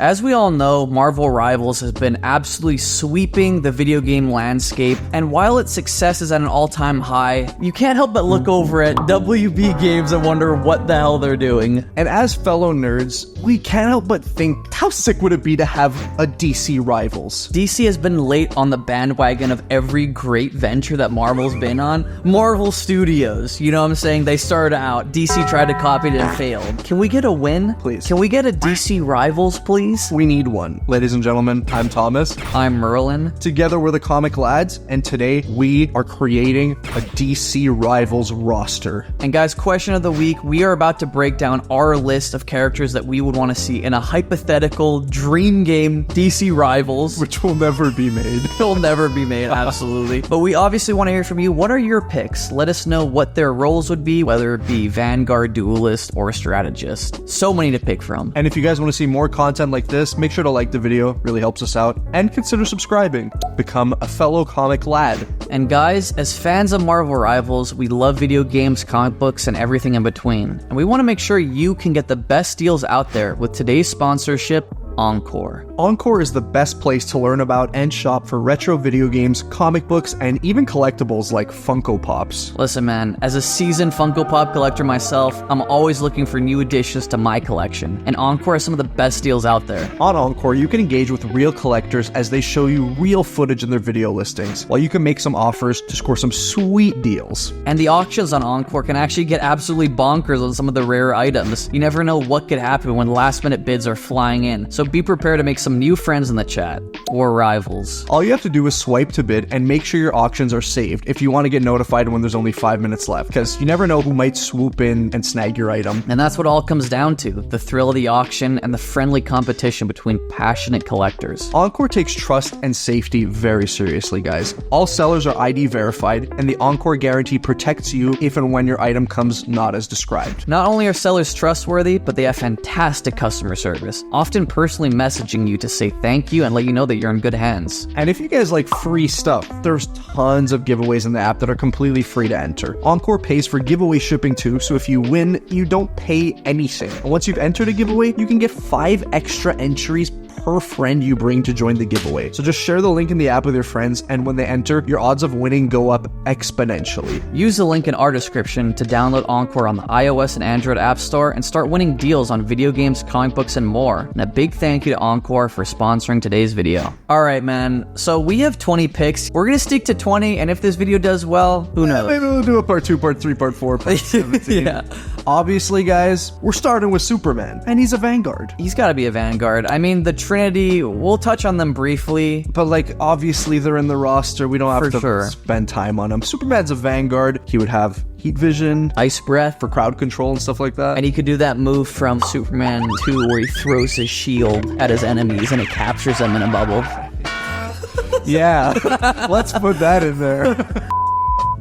As we all know, Marvel Rivals has been absolutely sweeping the video game landscape, and while its success is at an all-time high, you can't help but look over at WB Games and wonder what the hell they're doing. And as fellow nerds, we can't help but think, how sick would it be to have a DC Rivals? DC has been late on the bandwagon of every great venture that Marvel's been on. Marvel Studios, you know what I'm saying? They started out, DC tried to copy it and failed. Can we get a win? Please. Can we get a DC Rivals, please? We need one. Ladies and gentlemen, I'm Thomas. I'm Merlin. Together we're the Comic Lads, and today we are creating a DC Rivals roster. And guys, question of the week, we are about to break down our list of characters that we would want to see in a hypothetical dream game DC Rivals. Which will never be made. It'll never be made, absolutely. But we obviously want to hear from you. What are your picks? Let us know what their roles would be, whether it be Vanguard, Duelist, or Strategist. So many to pick from. And if you guys want to see more content like this, make sure to like the video, really helps us out, and consider subscribing. Become a fellow Comic Lad. And guys, as fans of Marvel Rivals, we love video games, comic books, and everything in between. And we want to make sure you can get the best deals out there with today's sponsorship, Encore. Encore is the best place to learn about and shop for retro video games, comic books, and even collectibles like Funko Pops. Listen, man, as a seasoned Funko Pop collector myself, I'm always looking for new additions to my collection, and Encore has some of the best deals out there. On Encore, you can engage with real collectors as they show you real footage in their video listings, while you can make some offers to score some sweet deals. And the auctions on Encore can actually get absolutely bonkers on some of the rare items. You never know what could happen when last-minute bids are flying in, so be prepared to make some new friends in the chat, or rivals. All you have to do is swipe to bid and make sure your auctions are saved if you want to get notified when there's only 5 minutes left, because you never know who might swoop in and snag your item. And that's what all comes down to, the thrill of the auction and the friendly competition between passionate collectors. Encore takes trust and safety very seriously, guys. All sellers are ID verified, and the Encore guarantee protects you if and when your item comes not as described. Not only are sellers trustworthy, but they have fantastic customer service, often personally messaging you to say thank you and let you know that you're in good hands. And if you guys like free stuff, there's tons of giveaways in the app that are completely free to enter. Encore pays for giveaway shipping too, so if you win, you don't pay anything. And once you've entered a giveaway, you can get 5 extra entries per friend you bring to join the giveaway. So just share the link in the app with your friends, and when they enter, your odds of winning go up exponentially. Use the link in our description to download Encore on the iOS and Android App Store and start winning deals on video games, comic books, and more. And a big thank you to Encore for sponsoring today's video. Alright, man, so we have 20 picks. We're gonna stick to 20, and if this video does well, who knows? Maybe we'll do a part 2, part 3, part 4, part 17. Yeah. Obviously, guys, we're starting with Superman, and he's a Vanguard. He's gotta be a Vanguard. I mean, the Trinity, we'll touch on them briefly. But, like, obviously they're in the roster. We don't have to spend time on them. Superman's a Vanguard. He would have heat vision, ice breath for crowd control and stuff like that. And he could do that move from Superman 2 where he throws his shield at his enemies and it captures them in a bubble. Yeah, let's put that in there.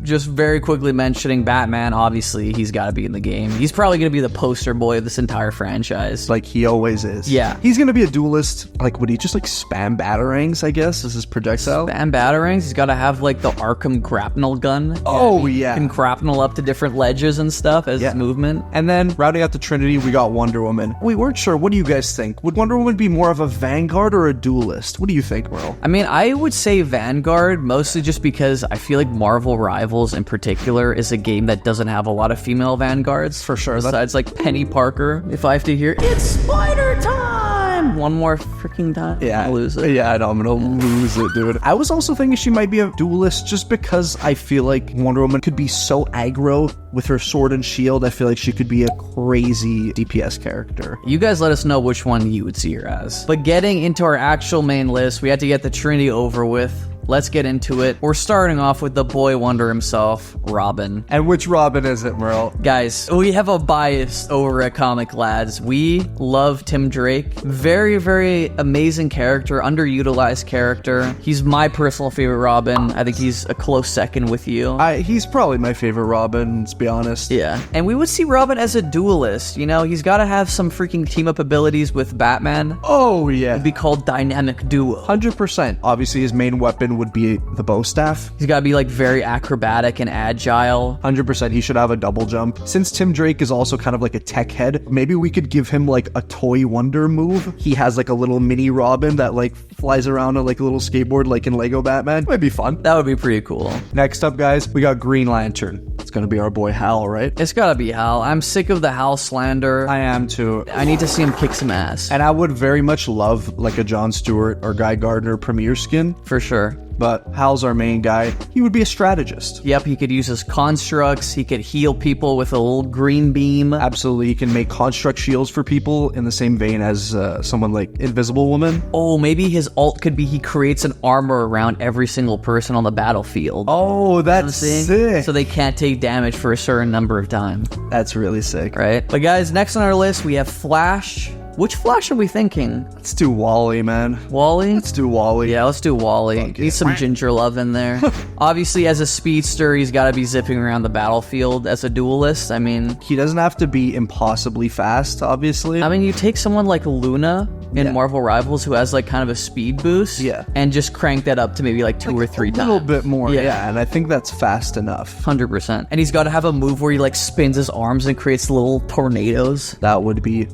Just very quickly mentioning Batman, obviously, he's got to be in the game. He's probably going to be the poster boy of this entire franchise. Like he always is. Yeah. He's going to be a duelist. Like, would he just, like, spam batarangs, I guess, as his projectile? Spam batarangs? He's got to have, like, the Arkham grapnel gun. Oh, yeah. He can grapnel up to different ledges and stuff as his movement. And then, rounding out the Trinity, we got Wonder Woman. We weren't sure. What do you guys think? Would Wonder Woman be more of a Vanguard or a duelist? What do you think, Merle? I mean, I would say Vanguard, mostly just because I feel like Marvel Rivals in particular is a game that doesn't have a lot of female Vanguards. For sure. Besides, like, Penny Parker. If I have to hear, it's spider time! One more freaking time, I'll lose it. Yeah, I know, I'm gonna lose it, dude. I was also thinking she might be a duelist just because I feel like Wonder Woman could be so aggro with her sword and shield. I feel like she could be a crazy DPS character. You guys let us know which one you would see her as. But getting into our actual main list, we had to get the Trinity over with. Let's get into it. We're starting off with the boy wonder himself, Robin. And which Robin is it, Merle? Guys, we have a bias over at Comic Lads. We love Tim Drake. Very, very amazing character, underutilized character. He's my personal favorite Robin. I think he's a close second with you. He's probably my favorite Robin, let's be honest. Yeah. And we would see Robin as a duelist. You know, he's got to have some freaking team-up abilities with Batman. Oh, yeah. It'd be called Dynamic Duo. 100%. Obviously, his main weapon would be the bow staff. He's gotta be like very acrobatic and agile. 100%, he should have a double jump. Since Tim Drake is also kind of like a tech head, maybe we could give him like a toy wonder move. He has like a little mini Robin that like flies around on like a little skateboard like in Lego Batman. Might be fun. That would be pretty cool. Next up, guys, we got Green Lantern. It's gonna be our boy Hal, right? It's gotta be Hal. I'm sick of the Hal slander. I am too. I need to see him kick some ass. And I would very much love like a Jon Stewart or Guy Gardner premiere skin. For sure. But Hal's our main guy. He would be a strategist. Yep, he could use his constructs. He could heal people with a little green beam. Absolutely, he can make construct shields for people in the same vein as someone like Invisible Woman. Oh, maybe his ult could be he creates an armor around every single person on the battlefield. Oh, that's sick. So they can't take damage for a certain number of time. That's really sick. Right? But guys, next on our list, we have Flash. Which Flash are we thinking? Let's do Wally, man. Wally? Let's do Wally. Yeah, let's do Wally. Need some ginger love in there. Obviously, as a speedster, he's got to be zipping around the battlefield as a duelist. I mean, he doesn't have to be impossibly fast, obviously. I mean, you take someone like Luna in Marvel Rivals who has like kind of a speed boost, and just crank that up to maybe like two or three times. A little bit more, and I think that's fast enough. 100%. And he's got to have a move where he like spins his arms and creates little tornadoes. That would be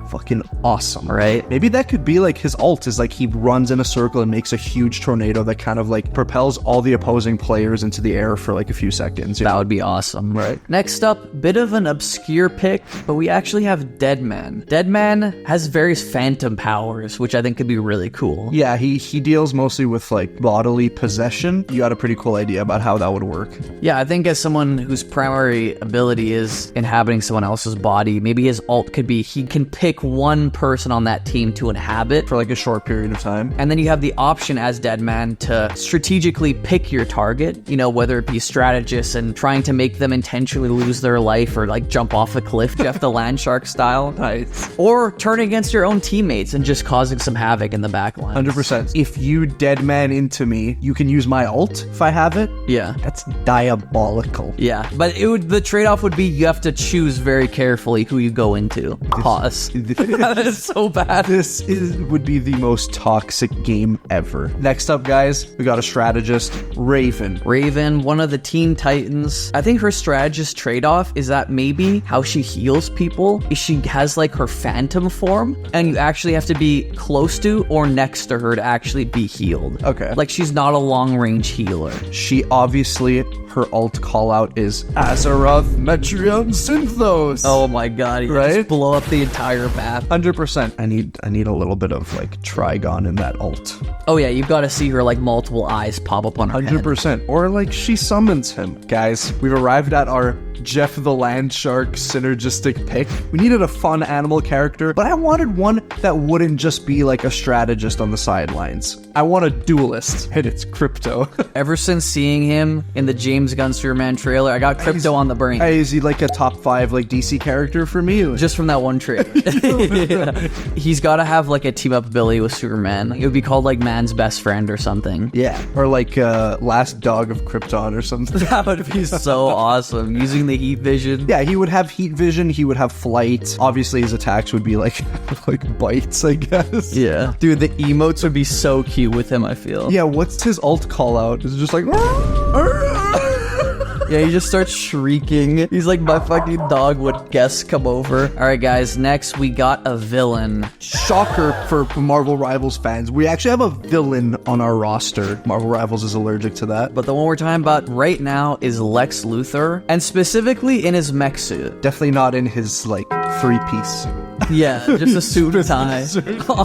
fucking awesome, right? Maybe that could be like his ult is like he runs in a circle and makes a huge tornado that kind of like propels all the opposing players into the air for like a few seconds. That would be awesome. Right. Next up, bit of an obscure pick, but we actually have Deadman. Deadman has various phantom powers, which I think could be really cool. Yeah, he deals mostly with like bodily possession. You got a pretty cool idea about how that would work. Yeah, I think as someone whose primary ability is inhabiting someone else's body, maybe his ult could be he can pick one person on that team to inhabit for like a short period of time. And then you have the option as Deadman to strategically pick your target, you know, whether it be strategists and trying to make them intentionally lose their life or like jump off a cliff, Jeff the Landshark style. Nice. Or turn against your own teammates and just causing some havoc in the backline. 100%. If you Deadman into me, you can use my ult if I have it. Yeah. That's diabolical. Yeah, but the trade-off would be you have to choose very carefully who you go into. Pause. That is so bad. This would be the most toxic game ever. Next up, guys, we got a strategist, Raven. Raven, one of the Teen Titans. I think her strategist trade-off is that maybe how she heals people is she has like her phantom form, and you actually have to be close to or next to her to actually be healed. Okay. Like she's not a long-range healer. She obviously, her ult call-out is Azeroth Metreon Synthos. Oh my god, you right? Just blow up the entire map. 100%. I need a little bit of like Trigon in that ult. Oh yeah, you've got to see her like multiple eyes pop up on her 100%. head. Or like she summons him. Guys, we've arrived at our Jeff the Landshark synergistic pick. We needed a fun animal character, but I wanted one that wouldn't just be like a strategist on the sidelines. I want a duelist, and it's Krypto. Ever since seeing him in the James Gunn Superman trailer, I got Krypto on the brain. Hey, is he like a top 5 like DC character for me? Just from that one trailer. Yeah. He's got to have like a team up ability with Superman. It would be called like Man's Best Friend or something. Yeah, or like Last Dog of Krypton or something. That would be so awesome. Using the heat vision. Yeah, he would have heat vision. He would have flight. Obviously, his attacks would be like like bites, I guess. Yeah, dude, the emotes would be so cute with him, I feel. Yeah, what's his ult call out? Is it just like yeah, he just starts shrieking. He's like, my fucking dog would guess come over. All right, guys, next we got a villain. Shocker for Marvel Rivals fans. We actually have a villain on our roster. Marvel Rivals is allergic to that. But the one we're talking about right now is Lex Luthor, and specifically in his mech suit. Definitely not in his, like, 3-piece suit. Yeah, just a suit and tie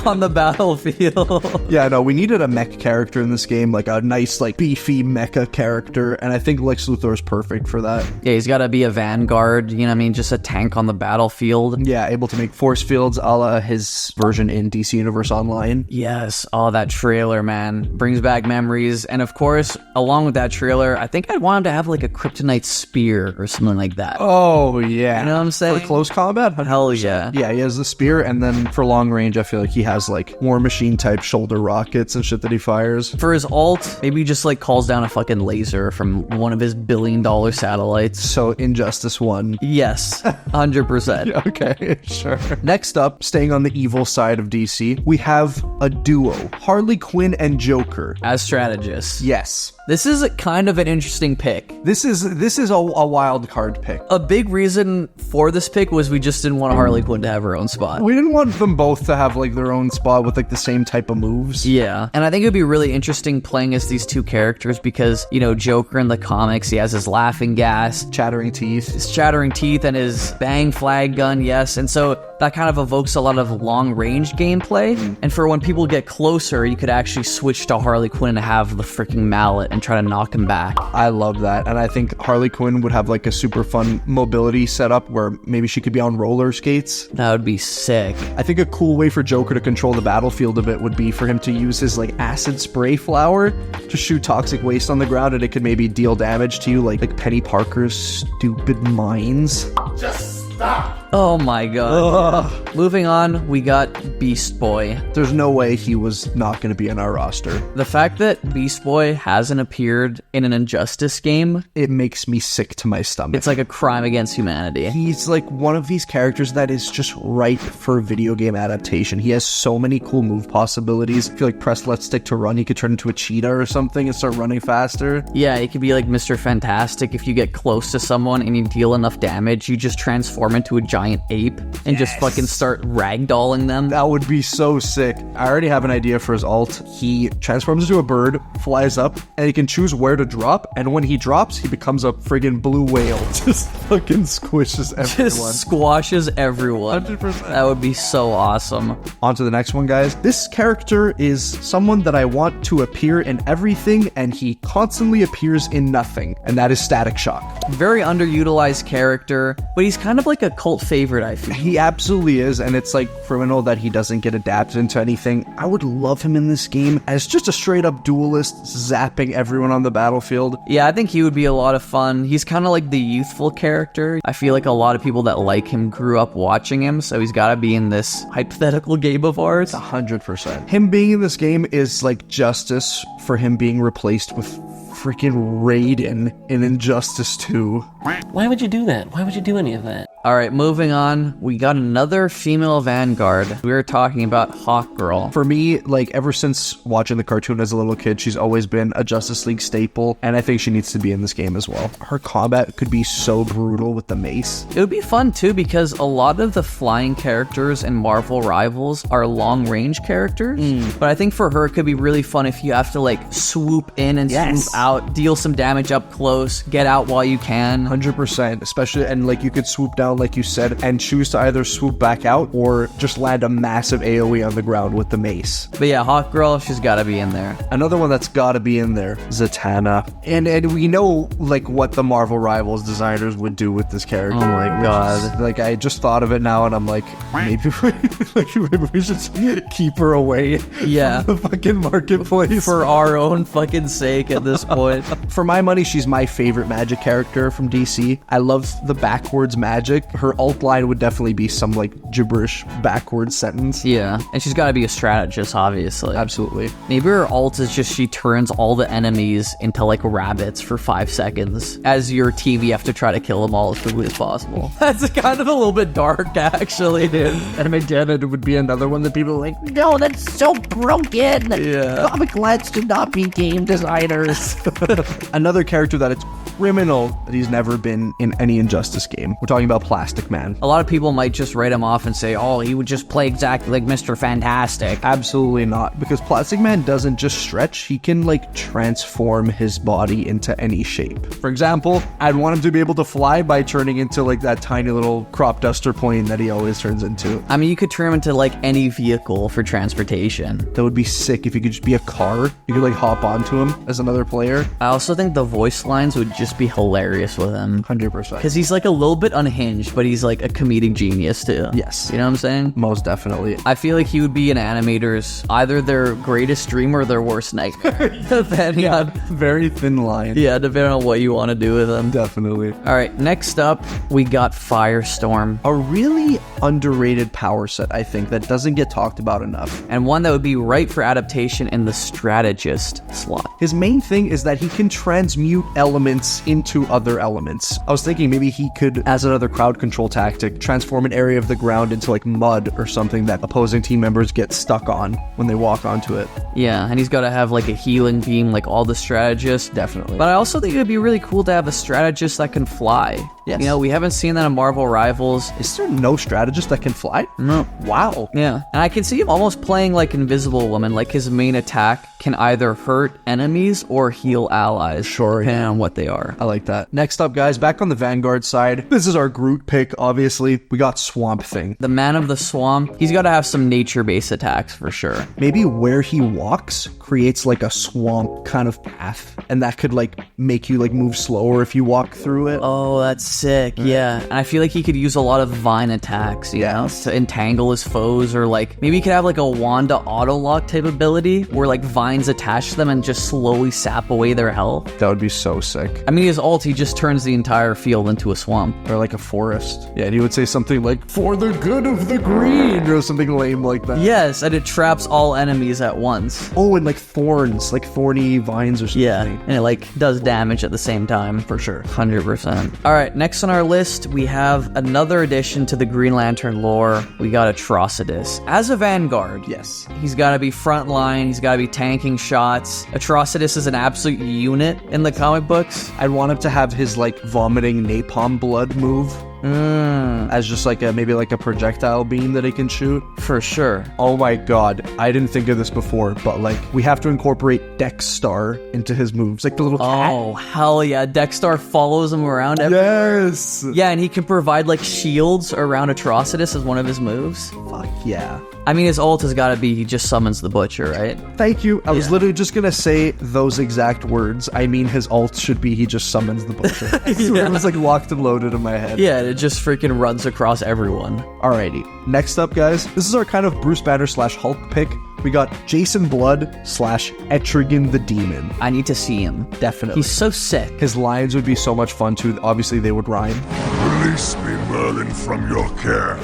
on the battlefield. Yeah, no, we needed a mech character in this game, like a nice, like, beefy mecha character, and I think Lex Luthor is perfect for that. Yeah, he's got to be a vanguard, you know what I mean? Just a tank on the battlefield. Yeah, able to make force fields a la his version in DC Universe Online. Yes, oh, that trailer, man. Brings back memories. And of course, along with that trailer, I think I'd want him to have like a kryptonite spear or something like that. Oh, yeah. You know what I'm saying? For close combat? Hell yeah. Yeah, he has the spear, and then for long range, I feel like he has like War Machine type shoulder rockets and shit that he fires. For his ult, maybe he just like calls down a fucking laser from one of his billion-dollar satellites. So Injustice 1. Yes, 100%. Okay, sure. Next up, staying on the evil side of DC, we have a duo, Harley Quinn and Joker. As strategists. Yes. This is a kind of an interesting pick. This is a wild card pick. A big reason for this pick was we just didn't want Harley Quinn to have her own spot. We didn't want them both to have like their own spot with like the same type of moves. Yeah, and I think it would be really interesting playing as these two characters because, you know, Joker in the comics, he has his laughing gas, Chattering teeth. his chattering teeth, and his bang flag gun, yes, and so that kind of evokes a lot of long-range gameplay, and for when people get closer, you could actually switch to Harley Quinn and have the freaking mallet and try to knock him back. I love that, and I think Harley Quinn would have like a super fun mobility setup where maybe she could be on roller skates. That would be sick. I think a cool way for Joker to control the battlefield a bit would be for him to use his like acid spray flower to shoot toxic waste on the ground, and it could maybe deal damage to you like Penny Parker's stupid mines. Just stop. Oh my god. Ugh. Moving on, we got Beast Boy. There's no way he was not going to be in our roster. The fact that Beast Boy hasn't appeared in an Injustice game, It makes me sick to my stomach. it's like a crime against humanity. He's like one of these characters that is just ripe for video game adaptation. He has so many cool move possibilities. If you like press left stick to run, he could turn into a cheetah or something and start running faster. Yeah, it could be like Mr. Fantastic. If you get close to someone and you deal enough damage, you just transform into a giant ape and just fucking start ragdolling them. That would be so sick. I already have an idea for his ult. He transforms into a bird, flies up, and he can choose where to drop. And when he drops, he becomes a friggin' blue whale. Just fucking squishes everyone. Just squashes everyone. 100%. That would be so awesome. On to the next one, guys. This character is someone that I want to appear in everything, and he constantly appears in nothing, and that is Static Shock. Very underutilized character, but he's kind of like a cult favorite, I feel. He absolutely is, and it's like criminal that he doesn't get adapted into anything. I would love him in this game as just a straight-up duelist, zapping everyone on the battlefield. Yeah, I think he would be a lot of fun. He's kind of like the youthful character. I feel like a lot of people that like him grew up watching him, so he's got to be in this hypothetical game of ours. 100%. Him being in this game is like justice for him being replaced with freaking Raiden in Injustice 2. Why would you do that? Why would you do any of that? All right, moving on. We got another female Vanguard. We were talking about Hawkgirl. For me, like, ever since watching the cartoon as a little kid, she's always been a Justice League staple, and I think she needs to be in this game as well. Her combat could be so brutal with the mace. It would be fun too because a lot of the flying characters in Marvel Rivals are long-range characters. But I think for her, it could be really fun if you have to like swoop in and swoop out, deal some damage up close, get out while you can. 100%, especially, and like you could swoop down like you said and choose to either swoop back out or just land a massive AoE on the ground with the mace. But yeah, Hawkgirl, she's got to be in there. Another one that's gotta be in there, Zatanna. And we know like what the Marvel Rivals designers would do with this character. Oh my god. Like, I just thought of it now and I'm like, maybe we should keep her away Yeah. from the fucking marketplace. For our own fucking sake at this point. For my money, she's my favorite magic character from DC. I love the backwards magic. Her ult line would definitely be some like gibberish backwards sentence. Yeah, and she's got to be a strategist, obviously. Absolutely. Maybe her ult is just she turns all the enemies into like rabbits for 5 seconds. As your team, you have to try to kill them all as quickly as possible. That's kind of a little bit dark, actually, dude. And Magenta would be another one that people are like, No, that's so broken. Yeah. Comic lads do not be game designers. another character that it's criminal that he's never been in any Injustice game. We're talking about Plastic Man. A lot of people might just write him off and say, oh, he would just play exactly like Mr. Fantastic. Absolutely not, because Plastic Man doesn't just stretch, he can like transform his body into any shape. For example, I'd want him to be able to fly by turning into like that tiny little crop duster plane that he always turns into. I mean, you could turn him into like any vehicle for transportation. That would be sick if you could just be a car. You could like hop onto him as another player. I also think the voice lines would just be hilarious with him. 100%. Because he's like a little bit unhinged, but he's like a comedic genius too. Yes. You know what I'm saying? Most definitely. I feel like he would be an animator's either their greatest dream or their worst nightmare. Depending on... Very thin line. Yeah, depending on what you want to do with him. Definitely. All right, next up, we got Firestorm. A really underrated power set, I think, that doesn't get talked about enough. And one that would be right for adaptation in the strategist slot. His main thing is that he can transmute elements into other elements. I was thinking maybe he could, as another crowd control tactic, transform an area of the ground into like mud or something that opposing team members get stuck on when they walk onto it. Yeah, and he's got to have like a healing beam like all the strategists. Definitely. But I also think it would be really cool to have a strategist that can fly. Yes. You know, we haven't seen that in Marvel Rivals. Is there no strategist that can fly? No. Wow. Yeah, and I can see him almost playing like Invisible Woman, like his main attack can either hurt enemies or heal allies. Sure, depending on what they are. I like that. Next up, guys, back on the Vanguard side, this is our Groot pick, obviously. We got Swamp Thing. The Man of the Swamp, he's got to have some nature-based attacks for sure. Maybe where he walks creates like a swamp kind of path, and that could like make you like move slower if you walk through it. Oh, that's sick. Yeah, and I feel like he could use a lot of vine attacks, you know, to entangle his foes, or like maybe he could have like a Wanda auto-lock type ability where like vines attach them and just slowly sap away their health. That would be so sick. I mean, his ult, he just turns the entire field into a swamp. Or like a forest. Yeah, and he would say something like, "For the good of the green," or something lame like that. Yes, and it traps all enemies at once. Oh, and like thorns, like thorny vines or something. Yeah, and it like does damage at the same time. For sure. 100%. All right, next on our list, we have another addition to the Green Lantern lore. We got Atrocitus. As a Vanguard, Yes. he's got to be frontline, he's got to be tanking shots. Atrocitus is an absolute unit in the comic books. I'd want him to have his like vomiting napalm blood move. As just like maybe like a projectile beam that he can shoot. For sure. Oh my god, I didn't think of this before, but like we have to incorporate Dexstar into his moves, like the little cat. Oh, hell yeah. Dexstar follows him around Yes. Yeah, and he can provide like shields around Atrocitus as one of his moves. Fuck yeah. I mean, his ult has got to be he just summons the Butcher, right? Thank you. I was literally just gonna say those exact words. I mean, his ult should be he just summons the Butcher. It was like locked and loaded in my head. Yeah, it just freaking runs across everyone. Alrighty. Next up, guys, this is our kind of Bruce Banner / Hulk pick. We got Jason Blood / Etrigan the Demon. I need to see him. Definitely. He's so sick. His lines would be so much fun too. Obviously, they would rhyme. Release me, Merlin, from your care.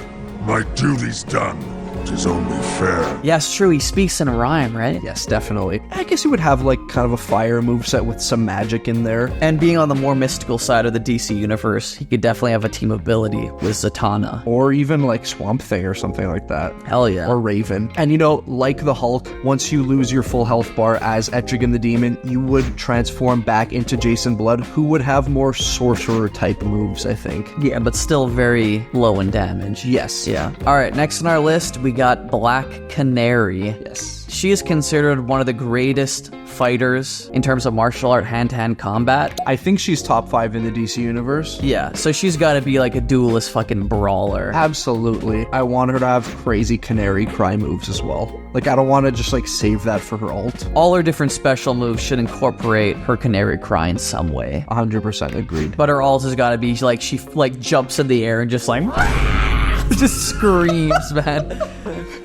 My duty's done. 'Tis only fair. Yeah, it's true. He speaks in a rhyme, right? Yes, definitely. I guess he would have like kind of a fire moveset with some magic in there. And being on the more mystical side of the DC universe, he could definitely have a team ability with Zatanna. Or even like Swamp Thing or something like that. Hell yeah. Or Raven. And you know, like the Hulk, once you lose your full health bar as Etrigan the Demon, you would transform back into Jason Blood, who would have more sorcerer type moves, I think. Yeah, but still very low in damage. Yes. Yeah. All right, next on our list, we got Black Canary. Yes. She is considered one of the greatest fighters in terms of martial art hand-to-hand combat. I think she's top 5 in the DC universe. Yeah, so she's got to be like a duelist fucking brawler. Absolutely. I want her to have crazy Canary cry moves as well. Like, I don't want to just like save that for her ult. All her different special moves should incorporate her Canary cry in some way. 100% agreed. But her ult has got to be like, she like jumps in the air and just like just screams, man.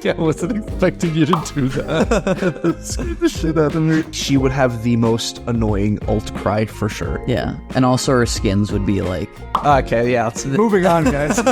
Yeah, I wasn't expecting you to do that. Scared the shit out of me. She would have the most annoying ult cry for sure. Yeah, and also her skins would be like... Okay, yeah. Moving on, guys.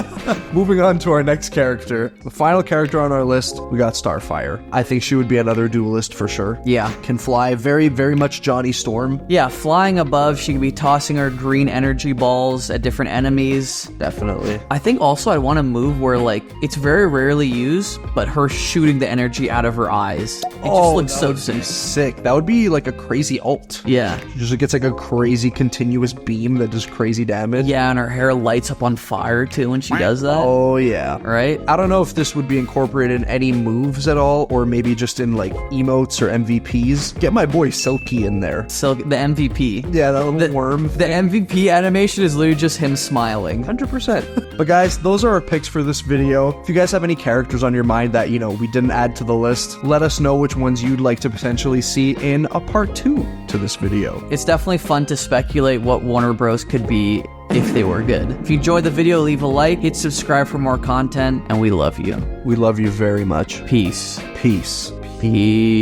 Moving on to our next character. The final character on our list, we got Starfire. I think she would be another duelist for sure. Yeah. Can fly very, very much Johnny Storm. Yeah, flying above, she could be tossing her green energy balls at different enemies. Definitely. I think also I'd want a move where, like, it's very rarely used, but her shooting the energy out of her eyes. It just looks so sick. Sick. That would be like a crazy ult. Yeah. She just gets like a crazy continuous beam that does crazy damage. Yeah, and her hair lights up on fire too when she does that. Oh, yeah. Right? I don't know if this would be incorporated in any moves at all, or maybe just in like emotes or MVPs. Get my boy Silky in there. So the MVP. Yeah, that little worm. The MVP animation is literally just him smiling. 100%. But guys, those are our picks for this video. If you guys have any characters on your mind that, you know, we didn't add to the list, let us know which ones you'd like to potentially see in a part 2 to this video. It's definitely fun to speculate what Warner Bros. Could be if they were good. If you enjoyed the video, leave a like, hit subscribe for more content, and we love you. We love you very much. Peace. Peace. Peace.